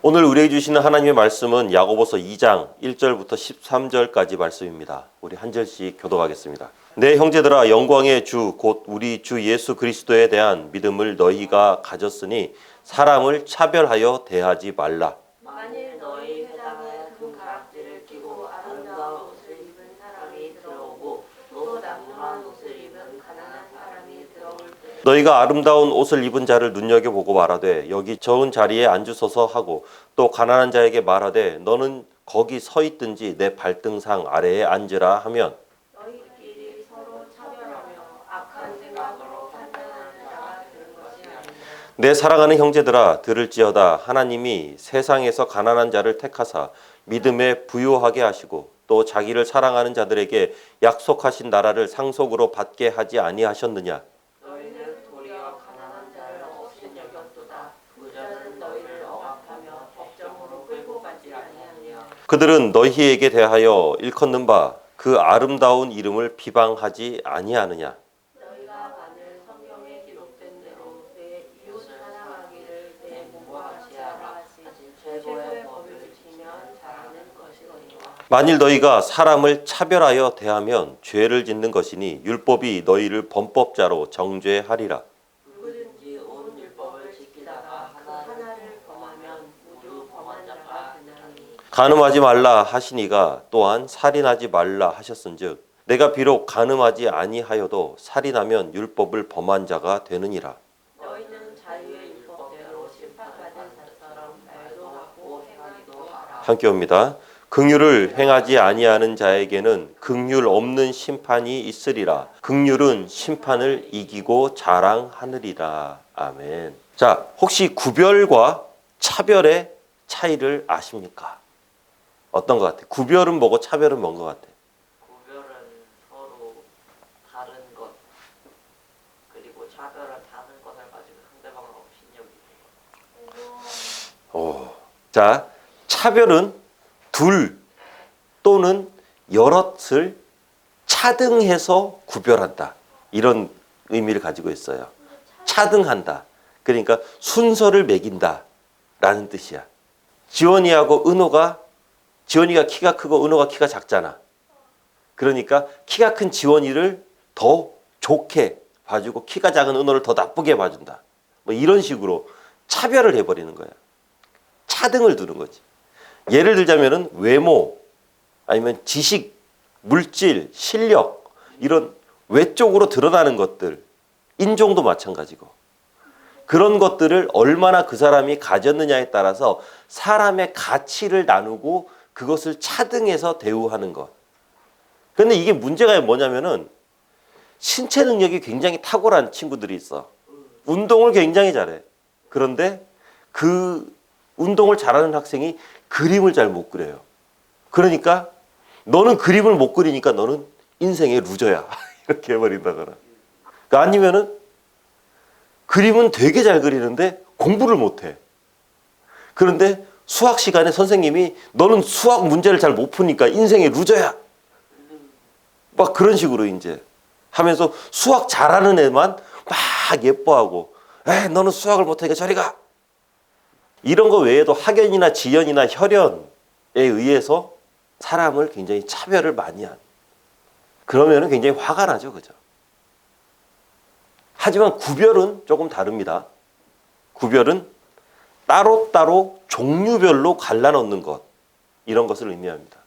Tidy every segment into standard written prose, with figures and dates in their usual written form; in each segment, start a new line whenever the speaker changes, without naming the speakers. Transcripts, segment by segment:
오늘 우리에게 주시는 하나님의 말씀은 야고보서 2장 1절부터 13절까지 말씀입니다. 우리 한 절씩 교독하겠습니다. 내 형제들아, 영광의 주 곧 우리 주 예수 그리스도에 대한 믿음을 너희가 가졌으니 사람을 차별하여 대하지 말라.
만일 너희 회당에 금가락지를 끼고 아름다운 옷을 입은 사람이 들어오고 또 낭만 옷을 입은 가난한 사람이 들어올 때
너희가 아름다운 옷을 입은 자를 눈여겨보고 말하되 여기 좋은 자리에 앉으소서 하고 또 가난한 자에게 말하되 너는 거기 서 있든지 내 발등상 아래에 앉으라 하면
너희끼리 서로 차별하며 악한 생각으로 판단하는 자가 되는 것이 아니냐.
내 사랑하는 형제들아, 들을지어다. 하나님이 세상에서 가난한 자를 택하사 믿음에 부유하게 하시고 또 자기를 사랑하는 자들에게 약속하신 나라를 상속으로 받게 하지 아니하셨느냐.
너희는 도리어 가난한 자를 없인 여겼도다. 부자는 너희를 억압하며 법정으로 끌고 가지 아니하냐.
그들은 너희에게 대하여 일컫는 바 그 아름다운 이름을 비방하지 아니하느냐.
너희가 만일 성경에 기록된 대로 내 이웃 사랑하기를 내 몸과 지하라 하신 최고의 법을 지키면 잘하는 것이거니와.
만일 너희가 사람을 차별하여 대하면 죄를 짓는 것이니 율법이 너희를 범법자로 정죄하리라.
누구든지 온 율법을 지키다가 그 하나를 범하면 모두 범한 자가 되나니.
간음하지 말라 하시니가 또한 살인하지 말라 하셨은즉 내가 비록 간음하지 아니하여도 살인하면 율법을 범한 자가 되느니라.
너희는 자유의 율법대로 심판받은 자처럼 말도 하고 행하기도 하라.
함께 옵니다. 긍휼을 행하지 아니하는 자에게는 긍휼 없는 심판이 있으리라. 긍휼은 심판을 이기고 자랑하느리라. 아멘. 자, 혹시 구별과 차별의 차이를 아십니까? 어떤 것 같아요? 구별은 뭐고 차별은 뭔 것 같아요?
구별은 서로 다른 것, 그리고 차별은 다른 것을 가지고 상대방을 업신여기는 것.
자, 차별은 둘 또는 여럿을 차등해서 구별한다. 이런 의미를 가지고 있어요. 차등한다. 그러니까 순서를 매긴다 라는 뜻이야. 지원이하고 지원이가 키가 크고 은호가 키가 작잖아. 그러니까 키가 큰 지원이를 더 좋게 봐주고 키가 작은 은호를 더 나쁘게 봐준다. 뭐 이런 식으로 차별을 해버리는 거야. 차등을 두는 거지. 예를 들자면은 외모, 아니면 지식, 물질, 실력, 이런 외적으로 드러나는 것들, 인종도 마찬가지고 그런 것들을 얼마나 그 사람이 가졌느냐에 따라서 사람의 가치를 나누고 그것을 차등해서 대우하는 것. 그런데 이게 문제가 뭐냐면은 신체 능력이 굉장히 탁월한 친구들이 있어. 운동을 굉장히 잘해. 그런데 그 운동을 잘하는 학생이 그림을 잘 못 그려요. 그러니까 너는 그림을 못 그리니까 너는 인생의 루저야. 이렇게 해버린다거나. 그러니까 아니면은 그림은 되게 잘 그리는데 공부를 못해. 그런데 수학 시간에 선생님이 너는 수학 문제를 잘 못 푸니까 인생의 루저야. 막 그런 식으로 이제 하면서 수학 잘하는 애만 막 예뻐하고 너는 수학을 못하니까 저리 가. 이런 거 외에도 학연이나 지연이나 혈연에 의해서 사람을 굉장히 차별을 많이 하는. 그러면 굉장히 화가 나죠. 그죠? 하지만 구별은 조금 다릅니다. 구별은 따로따로 종류별로 갈라놓는 것. 이런 것을 의미합니다.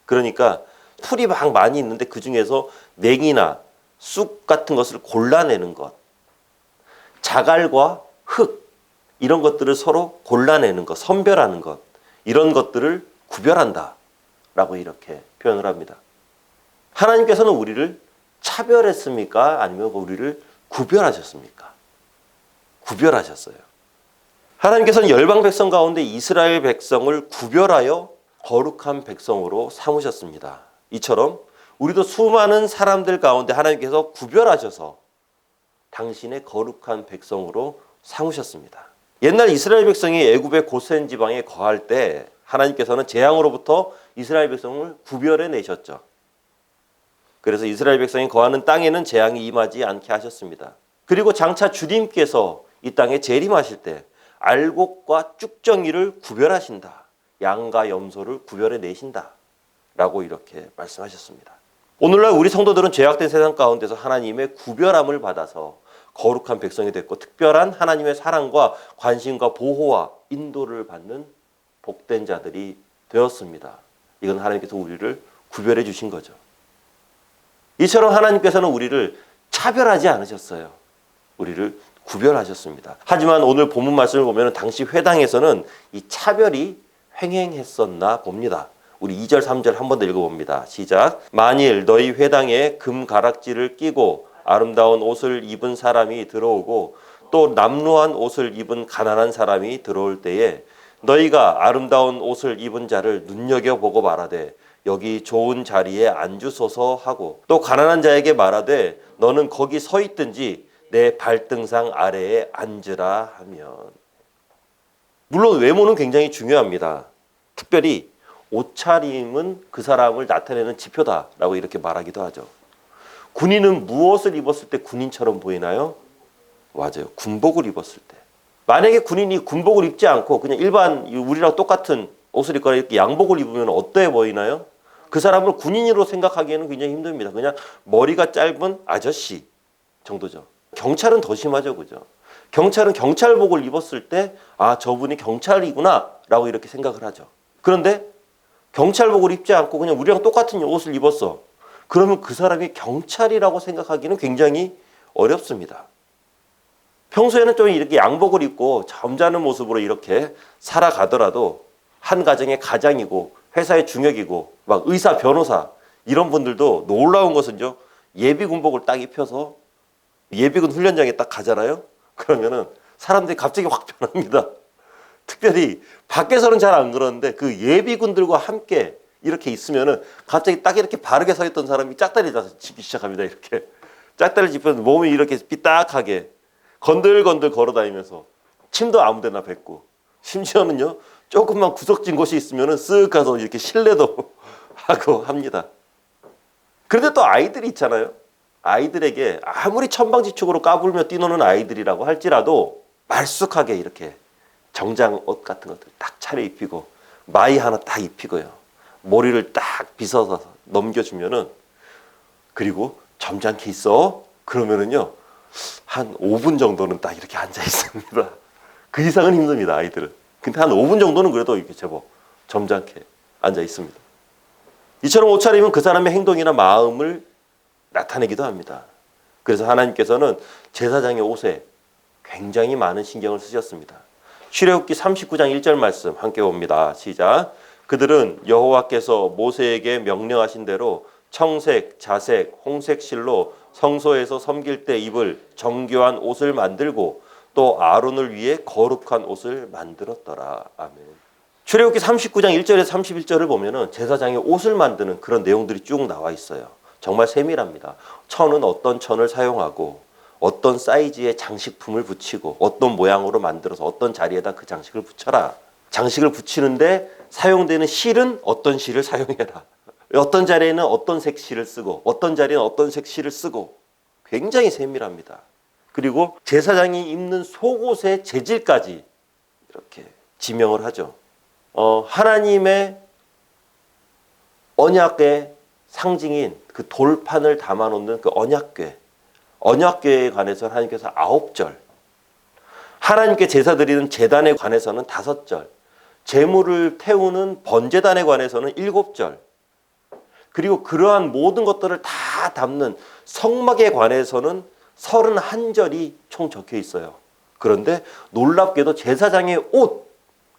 그러니까 풀이 막 많이 있는데 그 중에서 냉이나 쑥 같은 것을 골라내는 것. 자갈과 흙. 이런 것들을 서로 골라내는 것, 선별하는 것. 이런 것들을 구별한다. 라고 이렇게 표현을 합니다. 하나님께서는 우리를 차별했습니까? 아니면 우리를 구별하셨습니까? 구별하셨어요. 하나님께서는 열방 백성 가운데 이스라엘 백성을 구별하여 거룩한 백성으로 삼으셨습니다. 이처럼 우리도 수많은 사람들 가운데 하나님께서 구별하셔서 당신의 거룩한 백성으로 삼으셨습니다. 옛날 이스라엘 백성이 애굽의 고센 지방에 거할 때 하나님께서는 재앙으로부터 이스라엘 백성을 구별해 내셨죠. 그래서 이스라엘 백성이 거하는 땅에는 재앙이 임하지 않게 하셨습니다. 그리고 장차 주님께서 이 땅에 재림하실 때 알곡과 쭉정이를 구별하신다. 양과 염소를 구별해 내신다. 라고 이렇게 말씀하셨습니다. 오늘날 우리 성도들은 죄악된 세상 가운데서 하나님의 구별함을 받아서 거룩한 백성이 됐고 특별한 하나님의 사랑과 관심과 보호와 인도를 받는 복된 자들이 되었습니다. 이건 하나님께서 우리를 구별해 주신 거죠. 이처럼 하나님께서는 우리를 차별하지 않으셨어요. 우리를 구별하셨습니다. 하지만 오늘 본문 말씀을 보면 당시 회당에서는 이 차별이 횡행했었나 봅니다. 우리 2절 3절 한 번 더 읽어봅니다. 시작. 만일 너희 회당에 금 가락지를 끼고 아름다운 옷을 입은 사람이 들어오고 또 남루한 옷을 입은 가난한 사람이 들어올 때에 너희가 아름다운 옷을 입은 자를 눈여겨보고 말하되 여기 좋은 자리에 앉으소서 하고 또 가난한 자에게 말하되 너는 거기 서 있든지 내 발등상 아래에 앉으라 하면. 물론 외모는 굉장히 중요합니다. 특별히 옷차림은 그 사람을 나타내는 지표다라고 이렇게 말하기도 하죠. 군인은 무엇을 입었을 때 군인처럼 보이나요? 맞아요. 군복을 입었을 때. 만약에 군인이 군복을 입지 않고 그냥 일반 우리랑 똑같은 옷을 입거나 이렇게 양복을 입으면 어때 보이나요? 그 사람을 군인으로 생각하기에는 굉장히 힘듭니다. 그냥 머리가 짧은 아저씨 정도죠. 경찰은 더 심하죠. 그죠? 경찰은 경찰복을 입었을 때 아, 저분이 경찰이구나 라고 이렇게 생각을 하죠. 그런데 경찰복을 입지 않고 그냥 우리랑 똑같은 옷을 입었어. 그러면 그 사람이 경찰이라고 생각하기는 굉장히 어렵습니다. 평소에는 좀 이렇게 양복을 입고 점잖은 모습으로 이렇게 살아가더라도 한 가정의 가장이고 회사의 중역이고 막 의사, 변호사 이런 분들도 놀라운 것은요. 예비군복을 딱 입혀서 예비군 훈련장에 딱 가잖아요. 그러면은 사람들이 갑자기 확 변합니다. 특별히 밖에서는 잘 안 그러는데 그 예비군들과 함께 이렇게 있으면은 갑자기 딱 이렇게 바르게 서 있던 사람이 짝다리 짚기 시작합니다. 이렇게 짝다리 짚어서 몸이 이렇게 삐딱하게 건들건들 걸어다니면서 침도 아무데나 뱉고 심지어는요 조금만 구석진 곳이 있으면은 쓱 가서 이렇게 실례도 하고 합니다. 그런데 또 아이들이 있잖아요. 아이들에게 아무리 천방지축으로 까불며 뛰노는 아이들이라고 할지라도 말쑥하게 이렇게 정장 옷 같은 것들 딱 차려입히고 마이 하나 딱 입히고요. 머리를 딱 빗어서 넘겨주면은 그리고 점잖게 있어. 그러면은요 한 5분 정도는 딱 이렇게 앉아 있습니다. 그 이상은 힘듭니다. 아이들은. 근데 한 5분 정도는 그래도 이렇게 제법 점잖게 앉아 있습니다. 이처럼 옷차림은 그 사람의 행동이나 마음을 나타내기도 합니다. 그래서 하나님께서는 제사장의 옷에 굉장히 많은 신경을 쓰셨습니다. 출애굽기 39장 1절 말씀 함께 봅니다. 시작. 그들은 여호와께서 모세에게 명령하신 대로 청색, 자색, 홍색 실로 성소에서 섬길 때 입을 정교한 옷을 만들고 또 아론을 위해 거룩한 옷을 만들었더라. 아멘. 출애굽기 39장 1절에서 31절을 보면은 제사장의 옷을 만드는 그런 내용들이 쭉 나와 있어요. 정말 세밀합니다. 천은 어떤 천을 사용하고 어떤 사이즈의 장식품을 붙이고 어떤 모양으로 만들어서 어떤 자리에다 그 장식을 붙여라. 장식을 붙이는데 사용되는 실은 어떤 실을 사용해라. 어떤 자리에는 어떤 색 실을 쓰고 어떤 자리에는 어떤 색 실을 쓰고 굉장히 세밀합니다. 그리고 제사장이 입는 속옷의 재질까지 이렇게 지명을 하죠. 하나님의 언약의 상징인 그 돌판을 담아놓는 그 언약궤에 관해서 하나님께서 9절, 하나님께 제사 드리는 제단에 관해서는 5절, 제물을 태우는 번제단에 관해서는 7절, 그리고 그러한 모든 것들을 다 담는 성막에 관해서는 31절이 총 적혀 있어요. 그런데 놀랍게도 제사장의 옷,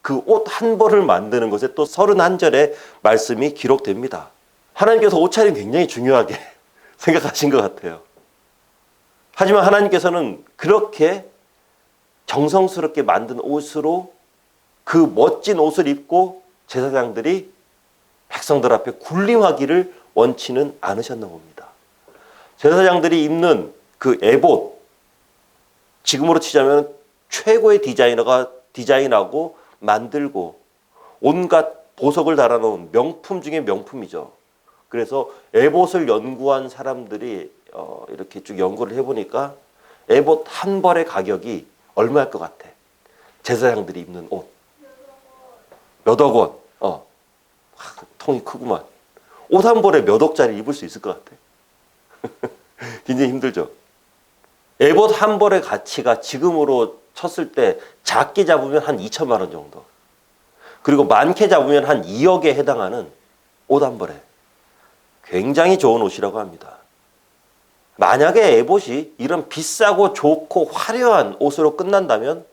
그 옷 한 벌을 만드는 것에 또 31절의 말씀이 기록됩니다. 하나님께서 옷차림 굉장히 중요하게 생각하신 것 같아요. 하지만 하나님께서는 그렇게 정성스럽게 만든 옷으로 그 멋진 옷을 입고 제사장들이 백성들 앞에 군림하기를 원치는 않으셨나 봅니다. 제사장들이 입는 그 에봇, 지금으로 치자면 최고의 디자이너가 디자인하고 만들고 온갖 보석을 달아놓은 명품 중에 명품이죠. 그래서 에봇을 연구한 사람들이 이렇게 쭉 연구를 해보니까 에봇 한 벌의 가격이 얼마일 것 같아? 제사장들이 입는 옷. 몇억 원. 통이 크구만. 옷 한 벌에 몇 억짜리 입을 수 있을 것 같아. 굉장히 힘들죠. 에봇 한 벌의 가치가 지금으로 쳤을 때 작게 잡으면 한 2천만 원 정도. 그리고 많게 잡으면 한 2억에 해당하는 옷 한 벌에. 굉장히 좋은 옷이라고 합니다. 만약에 에봇이 이런 비싸고 좋고 화려한 옷으로 끝난다면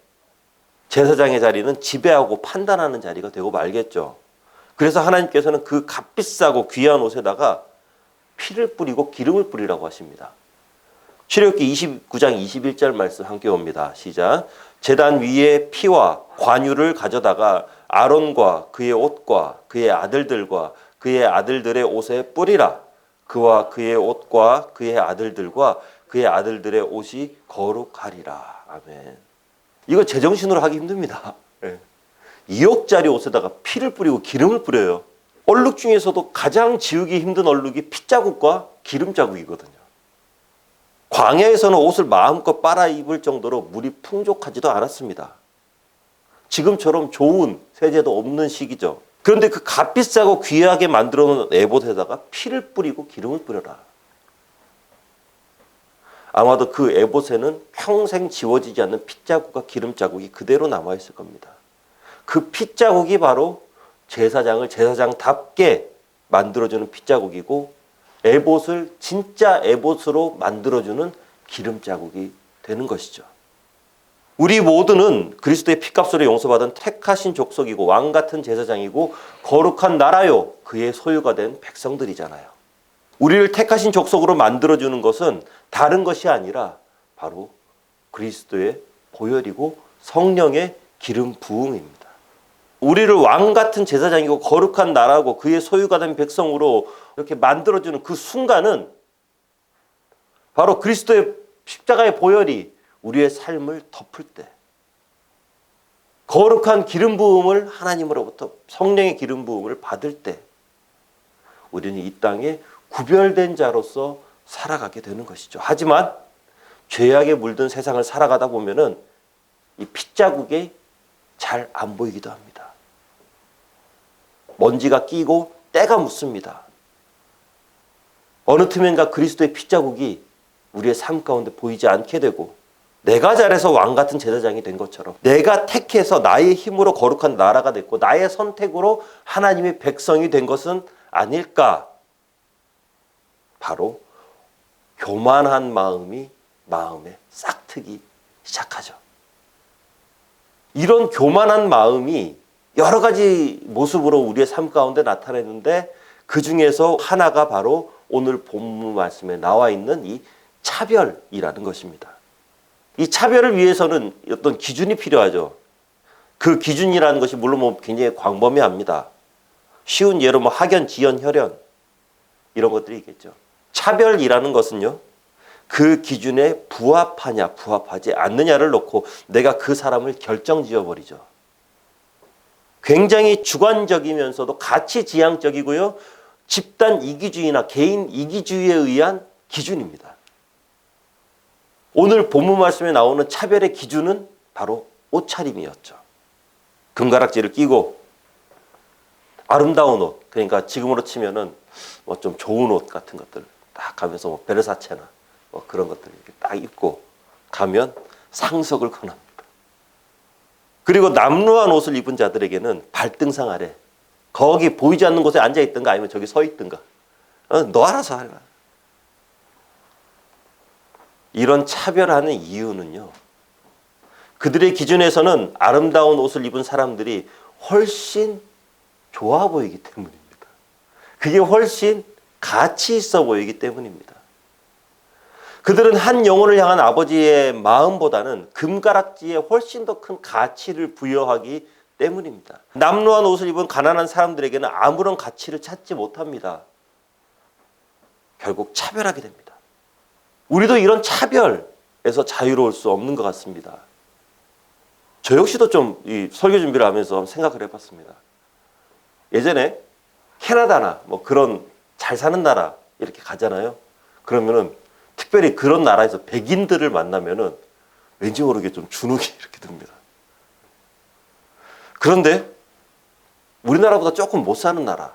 제사장의 자리는 지배하고 판단하는 자리가 되고 말겠죠. 그래서 하나님께서는 그 값비싸고 귀한 옷에다가 피를 뿌리고 기름을 뿌리라고 하십니다. 출애굽기 29장 21절 말씀 함께 봅니다. 시작. 제단 위에 피와 관유를 가져다가 아론과 그의 옷과 그의 아들들과 그의 아들들의 옷에 뿌리라. 그와 그의 옷과 그의 아들들과 그의 아들들의 옷이 거룩하리라. 아멘. 이거 제정신으로 하기 힘듭니다. 2억짜리 옷에다가 피를 뿌리고 기름을 뿌려요. 얼룩 중에서도 가장 지우기 힘든 얼룩이 핏자국과 기름자국이거든요. 광야에서는 옷을 마음껏 빨아 입을 정도로 물이 풍족하지도 않았습니다. 지금처럼 좋은 세제도 없는 시기죠. 그런데 그 값비싸고 귀하게 만들어 놓은 에봇에다가 피를 뿌리고 기름을 뿌려라. 아마도 그 에봇에는 평생 지워지지 않는 핏자국과 기름자국이 그대로 남아있을 겁니다. 그 핏자국이 바로 제사장을 제사장답게 만들어주는 핏자국이고 에봇을 진짜 에봇으로 만들어주는 기름자국이 되는 것이죠. 우리 모두는 그리스도의 피값으로 용서받은 택하신 족속이고 왕같은 제사장이고 거룩한 나라요 그의 소유가 된 백성들이잖아요. 우리를 택하신 족속으로 만들어주는 것은 다른 것이 아니라 바로 그리스도의 보혈이고 성령의 기름 부음입니다. 우리를 왕같은 제사장이고 거룩한 나라고 그의 소유가 된 백성으로 이렇게 만들어주는 그 순간은 바로 그리스도의 십자가의 보혈이 우리의 삶을 덮을 때 거룩한 기름 부음을 하나님으로부터 성령의 기름 부음을 받을 때 우리는 이 땅에 구별된 자로서 살아가게 되는 것이죠. 하지만 죄악에 물든 세상을 살아가다 보면은 이 핏자국이 잘 안 보이기도 합니다. 먼지가 끼고 때가 묻습니다. 어느 틈엔가 그리스도의 핏자국이 우리의 삶 가운데 보이지 않게 되고 내가 잘해서 왕같은 제사장이 된 것처럼 내가 택해서 나의 힘으로 거룩한 나라가 됐고 나의 선택으로 하나님의 백성이 된 것은 아닐까. 바로 교만한 마음이 마음에 싹트기 시작하죠. 이런 교만한 마음이 여러 가지 모습으로 우리의 삶 가운데 나타내는데 그 중에서 하나가 바로 오늘 본문 말씀에 나와 있는 이 차별이라는 것입니다. 이 차별을 위해서는 어떤 기준이 필요하죠. 그 기준이라는 것이 물론 굉장히 광범위합니다. 쉬운 예로 학연, 지연, 혈연 이런 것들이 있겠죠. 차별이라는 것은요. 그 기준에 부합하냐 부합하지 않느냐를 놓고 내가 그 사람을 결정지어버리죠. 굉장히 주관적이면서도 가치지향적이고요. 집단 이기주의나 개인 이기주의에 의한 기준입니다. 오늘 본문 말씀에 나오는 차별의 기준은 바로 옷차림이었죠. 금가락지를 끼고 아름다운 옷, 그러니까 지금으로 치면은 좀 좋은 옷 같은 것들 딱 가면서 베르사체나 그런 것들 이렇게 딱 입고 가면 상석을 권합니다. 그리고 남루한 옷을 입은 자들에게는 발등상 아래 거기 보이지 않는 곳에 앉아 있든가 아니면 저기 서 있든가 너 알아서 해라. 이런 차별하는 이유는요. 그들의 기준에서는 아름다운 옷을 입은 사람들이 훨씬 좋아 보이기 때문입니다. 그게 훨씬 가치 있어 보이기 때문입니다. 그들은 한 영혼을 향한 아버지의 마음보다는 금가락지에 훨씬 더 큰 가치를 부여하기 때문입니다. 남루한 옷을 입은 가난한 사람들에게는 아무런 가치를 찾지 못합니다. 결국 차별하게 됩니다. 우리도 이런 차별에서 자유로울 수 없는 것 같습니다. 저 역시도 좀 이 설교 준비를 하면서 생각을 해봤습니다. 예전에 캐나다나 그런 잘 사는 나라 이렇게 가잖아요. 그러면은 특별히 그런 나라에서 백인들을 만나면은 왠지 모르게 좀 주눅이 이렇게 듭니다. 그런데 우리나라보다 조금 못 사는 나라,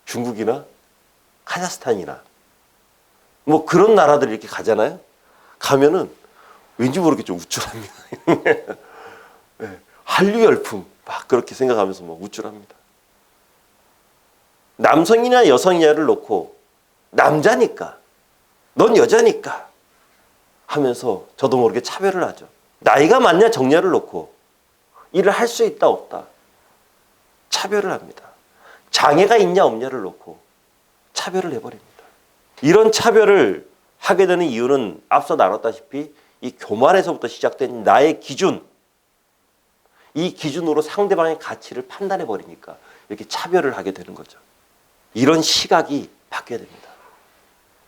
중국이나 카자흐스탄이나 뭐 그런 나라들 이렇게 가잖아요. 가면은 왠지 모르게 좀 우쭐합니다. 네, 한류 열풍 막 그렇게 생각하면서 뭐 우쭐합니다. 남성이냐 여성이냐를 놓고 남자니까, 넌 여자니까 하면서 저도 모르게 차별을 하죠. 나이가 많냐 적냐를 놓고 일을 할 수 있다 없다 차별을 합니다. 장애가 있냐 없냐를 놓고 차별을 해버립니다. 이런 차별을 하게 되는 이유는 앞서 나눴다시피 이 교만에서부터 시작된 나의 기준, 이 기준으로 상대방의 가치를 판단해 버리니까 이렇게 차별을 하게 되는 거죠. 이런 시각이 바뀌어야 됩니다.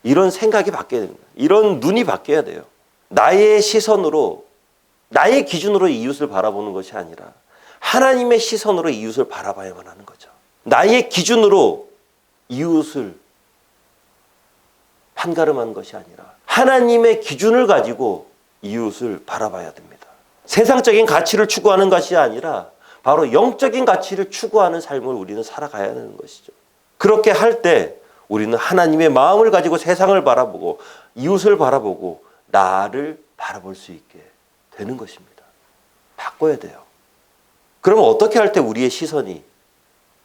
이런 생각이 바뀌어야 됩니다. 이런 눈이 바뀌어야 돼요. 나의 시선으로, 나의 기준으로 이웃을 바라보는 것이 아니라 하나님의 시선으로 이웃을 바라봐야만 하는 거죠. 나의 기준으로 이웃을 판가름하는 것이 아니라 하나님의 기준을 가지고 이웃을 바라봐야 됩니다. 세상적인 가치를 추구하는 것이 아니라 바로 영적인 가치를 추구하는 삶을 우리는 살아가야 하는 것이죠. 그렇게 할 때 우리는 하나님의 마음을 가지고 세상을 바라보고 이웃을 바라보고 나를 바라볼 수 있게 되는 것입니다. 바꿔야 돼요. 그러면 어떻게 할 때 우리의 시선이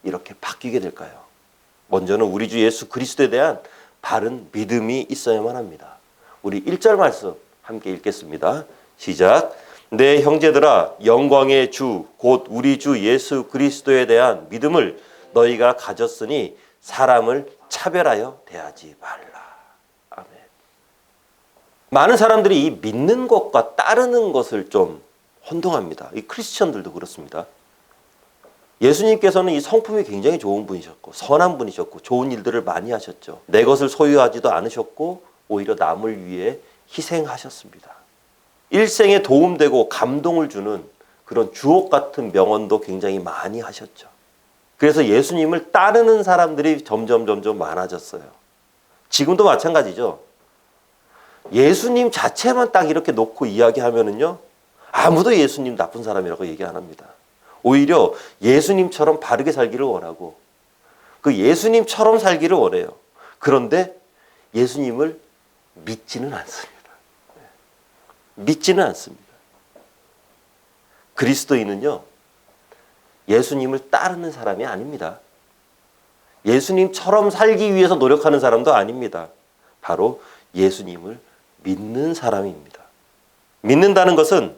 이렇게 바뀌게 될까요? 먼저는 우리 주 예수 그리스도에 대한 바른 믿음이 있어야만 합니다. 우리 1절 말씀 함께 읽겠습니다. 시작. 내 형제들아, 영광의 주 곧 우리 주 예수 그리스도에 대한 믿음을 너희가 가졌으니 사람을 차별하여 대하지 말라. 아멘. 많은 사람들이 이 믿는 것과 따르는 것을 좀 혼동합니다. 이 크리스천들도 그렇습니다. 예수님께서는 이 성품이 굉장히 좋은 분이셨고 선한 분이셨고 좋은 일들을 많이 하셨죠. 내 것을 소유하지도 않으셨고 오히려 남을 위해 희생하셨습니다. 일생에 도움되고 감동을 주는 그런 주옥 같은 명언도 굉장히 많이 하셨죠. 그래서 예수님을 따르는 사람들이 점점 많아졌어요. 지금도 마찬가지죠. 예수님 자체만 딱 이렇게 놓고 이야기하면은요, 아무도 예수님 나쁜 사람이라고 얘기 안 합니다. 오히려 예수님처럼 바르게 살기를 원하고 그 예수님처럼 살기를 원해요. 그런데 예수님을 믿지는 않습니다. 믿지는 않습니다. 그리스도인은요, 예수님을 따르는 사람이 아닙니다. 예수님처럼 살기 위해서 노력하는 사람도 아닙니다. 바로 예수님을 믿는 사람입니다. 믿는다는 것은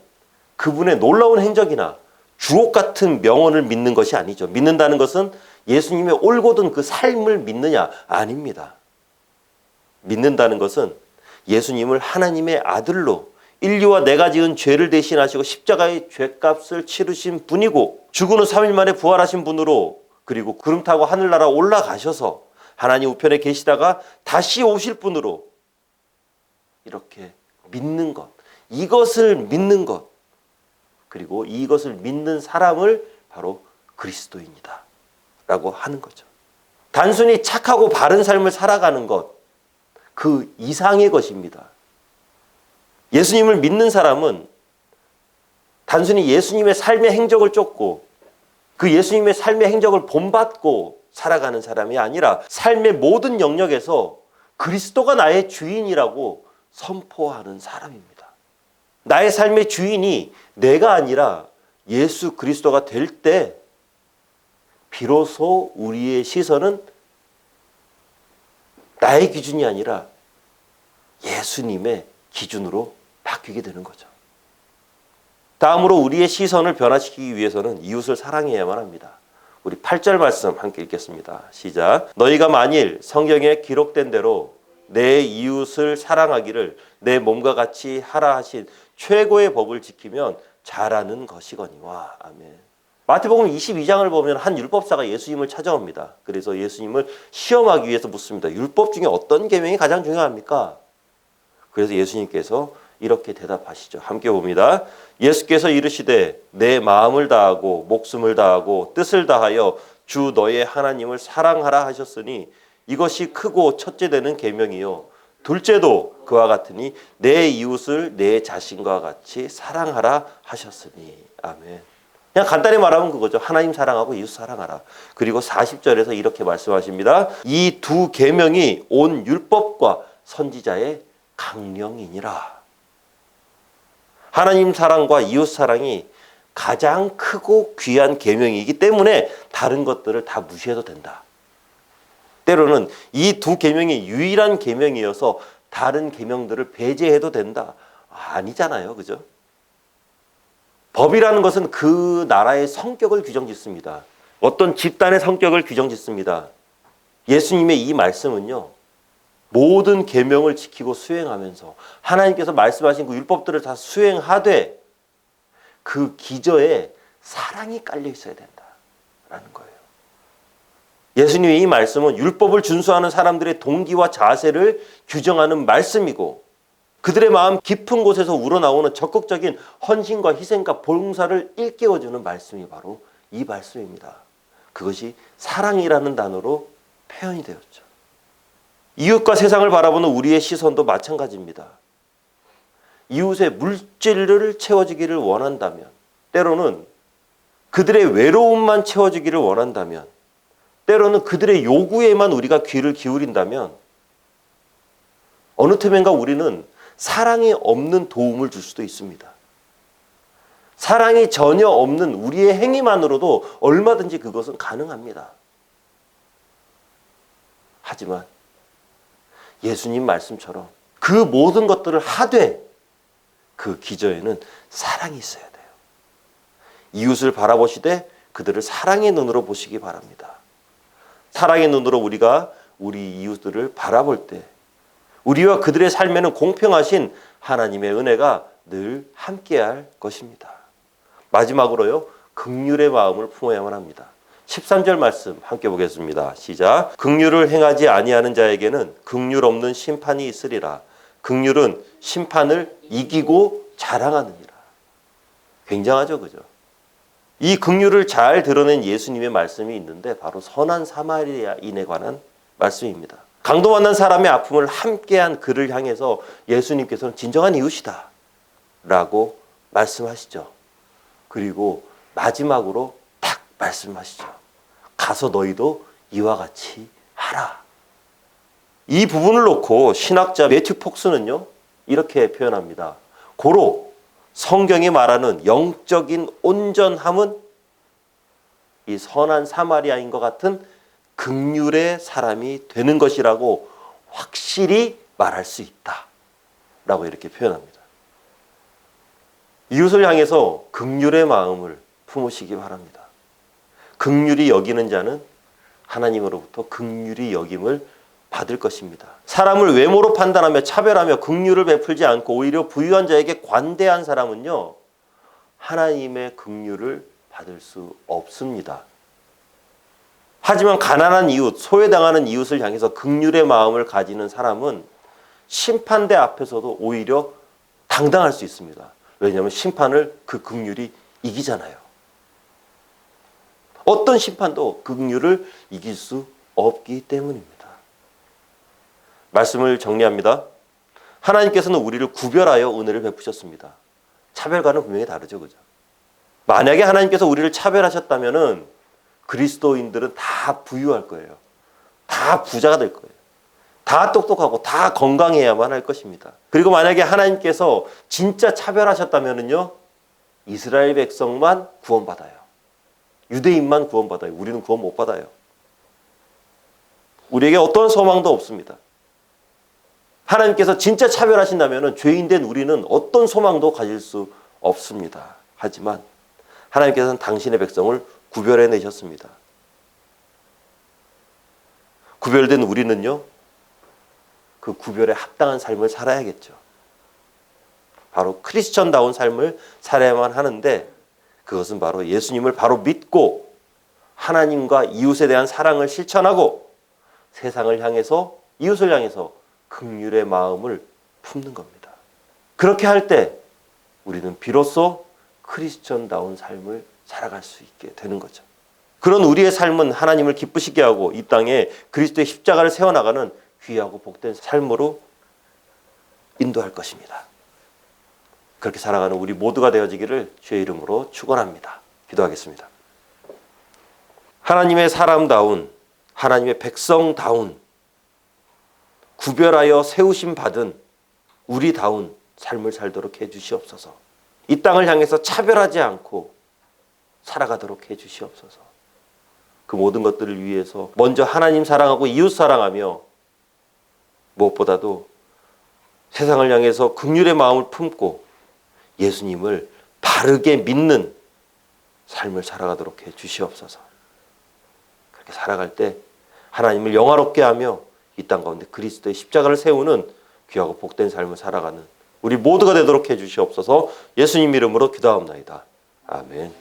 그분의 놀라운 행적이나 주옥 같은 명언을 믿는 것이 아니죠. 믿는다는 것은 예수님의 올곧은 그 삶을 믿느냐? 아닙니다. 믿는다는 것은 예수님을 하나님의 아들로 인류와 내가 지은 죄를 대신하시고 십자가의 죄값을 치르신 분이고 죽은 후 3일 만에 부활하신 분으로 그리고 구름 타고 하늘나라 올라가셔서 하나님 우편에 계시다가 다시 오실 분으로 이렇게 믿는 것, 이것을 믿는 것, 그리고 이것을 믿는 사람을 바로 그리스도인이다 라고 하는 거죠. 단순히 착하고 바른 삶을 살아가는 것, 그 이상의 것입니다. 예수님을 믿는 사람은 단순히 예수님의 삶의 행적을 쫓고 그 예수님의 삶의 행적을 본받고 살아가는 사람이 아니라 삶의 모든 영역에서 그리스도가 나의 주인이라고 선포하는 사람입니다. 나의 삶의 주인이 내가 아니라 예수 그리스도가 될 때 비로소 우리의 시선은 나의 기준이 아니라 예수님의 기준으로 바뀌게 되는 거죠. 다음으로 우리의 시선을 변화시키기 위해서는 이웃을 사랑해야만 합니다. 우리 8절 말씀 함께 읽겠습니다. 시작. 너희가 만일 성경에 기록된 대로 내 이웃을 사랑하기를 내 몸과 같이 하라 하신 최고의 법을 지키면 잘하는 것이거니와. 아멘. 마태복음 22장을 보면 한 율법사가 예수님을 찾아옵니다. 그래서 예수님을 시험하기 위해서 묻습니다. 율법 중에 어떤 계명이 가장 중요합니까? 그래서 예수님께서 이렇게 대답하시죠. 함께 봅니다. 예수께서 이르시되 내 마음을 다하고 목숨을 다하고 뜻을 다하여 주 너의 하나님을 사랑하라 하셨으니 이것이 크고 첫째 되는 계명이요 둘째도 그와 같으니 내 이웃을 내 자신과 같이 사랑하라 하셨으니. 아멘. 그냥 간단히 말하면 그거죠. 하나님 사랑하고 이웃 사랑하라. 그리고 40절에서 이렇게 말씀하십니다. 이 두 계명이 온 율법과 선지자의 강령이니라. 하나님 사랑과 이웃 사랑이 가장 크고 귀한 계명이기 때문에 다른 것들을 다 무시해도 된다. 때로는 이 두 계명이 유일한 계명이어서 다른 계명들을 배제해도 된다. 아니잖아요. 그죠? 법이라는 것은 그 나라의 성격을 규정짓습니다. 어떤 집단의 성격을 규정짓습니다. 예수님의 이 말씀은요, 모든 계명을 지키고 수행하면서 하나님께서 말씀하신 그 율법들을 다 수행하되 그 기저에 사랑이 깔려 있어야 된다라는 거예요. 예수님의 이 말씀은 율법을 준수하는 사람들의 동기와 자세를 규정하는 말씀이고 그들의 마음 깊은 곳에서 우러나오는 적극적인 헌신과 희생과 봉사를 일깨워주는 말씀이 바로 이 말씀입니다. 그것이 사랑이라는 단어로 표현이 되었죠. 이웃과 세상을 바라보는 우리의 시선도 마찬가지입니다. 이웃의 물질을 채워주기를 원한다면, 때로는 그들의 외로움만 채워주기를 원한다면, 때로는 그들의 요구에만 우리가 귀를 기울인다면 어느 틈엔가 우리는 사랑이 없는 도움을 줄 수도 있습니다. 사랑이 전혀 없는 우리의 행위만으로도 얼마든지 그것은 가능합니다. 하지만 예수님 말씀처럼 그 모든 것들을 하되 그 기저에는 사랑이 있어야 돼요. 이웃을 바라보시되 그들을 사랑의 눈으로 보시기 바랍니다. 사랑의 눈으로 우리가 우리 이웃들을 바라볼 때 우리와 그들의 삶에는 공평하신 하나님의 은혜가 늘 함께할 것입니다. 마지막으로요, 긍휼의 마음을 품어야만 합니다. 13절 말씀 함께 보겠습니다. 시작. 긍휼을 행하지 아니하는 자에게는 긍휼 없는 심판이 있으리라. 긍휼은 심판을 이기고 자랑하느니라. 굉장하죠, 그죠? 이 긍휼을 잘 드러낸 예수님의 말씀이 있는데 바로 선한 사마리아인에 관한 말씀입니다. 강도 만난 사람의 아픔을 함께한 그를 향해서 예수님께서는 진정한 이웃이다 라고 말씀하시죠. 그리고 마지막으로 딱 말씀하시죠. 가서 너희도 이와 같이 하라. 이 부분을 놓고 신학자 매튜 폭스는요, 이렇게 표현합니다. 고로 성경이 말하는 영적인 온전함은 이 선한 사마리아인과 같은 긍휼의 사람이 되는 것이라고 확실히 말할 수 있다 라고 이렇게 표현합니다. 이웃을 향해서 긍휼의 마음을 품으시기 바랍니다. 긍휼히 여기는 자는 하나님으로부터 긍휼히 여김을 받을 것입니다. 사람을 외모로 판단하며 차별하며 긍휼을 베풀지 않고 오히려 부유한 자에게 관대한 사람은요, 하나님의 긍휼을 받을 수 없습니다. 하지만 가난한 이웃, 소외당하는 이웃을 향해서 긍휼의 마음을 가지는 사람은 심판대 앞에서도 오히려 당당할 수 있습니다. 왜냐하면 심판을 그 긍휼이 이기잖아요. 어떤 심판도 긍휼을 이길 수 없기 때문입니다. 말씀을 정리합니다. 하나님께서는 우리를 구별하여 은혜를 베푸셨습니다. 차별과는 분명히 다르죠, 그죠? 만약에 하나님께서 우리를 차별하셨다면은 그리스도인들은 다 부유할 거예요. 다 부자가 될 거예요. 다 똑똑하고 다 건강해야만 할 것입니다. 그리고 만약에 하나님께서 진짜 차별하셨다면은요, 이스라엘 백성만 구원받아요. 유대인만 구원받아요. 우리는 구원 못 받아요. 우리에게 어떤 소망도 없습니다. 하나님께서 진짜 차별하신다면 죄인된 우리는 어떤 소망도 가질 수 없습니다. 하지만 하나님께서는 당신의 백성을 구별해내셨습니다. 구별된 우리는요, 그 구별에 합당한 삶을 살아야겠죠. 바로 크리스천다운 삶을 살아야만 하는데 그것은 바로 예수님을 바로 믿고 하나님과 이웃에 대한 사랑을 실천하고 세상을 향해서, 이웃을 향해서 긍휼의 마음을 품는 겁니다. 그렇게 할 때 우리는 비로소 크리스천다운 삶을 살아갈 수 있게 되는 거죠. 그런 우리의 삶은 하나님을 기쁘시게 하고 이 땅에 그리스도의 십자가를 세워나가는 귀하고 복된 삶으로 인도할 것입니다. 그렇게 살아가는 우리 모두가 되어지기를 주의 이름으로 축원합니다. 기도하겠습니다. 하나님의 사람다운, 하나님의 백성다운, 구별하여 세우심 받은 우리다운 삶을 살도록 해주시옵소서. 이 땅을 향해서 차별하지 않고 살아가도록 해주시옵소서. 그 모든 것들을 위해서 먼저 하나님 사랑하고 이웃 사랑하며 무엇보다도 세상을 향해서 긍휼의 마음을 품고 예수님을 바르게 믿는 삶을 살아가도록 해 주시옵소서. 그렇게 살아갈 때 하나님을 영화롭게 하며 이 땅 가운데 그리스도의 십자가를 세우는 귀하고 복된 삶을 살아가는 우리 모두가 되도록 해 주시옵소서. 예수님 이름으로 기도하옵나이다. 아멘.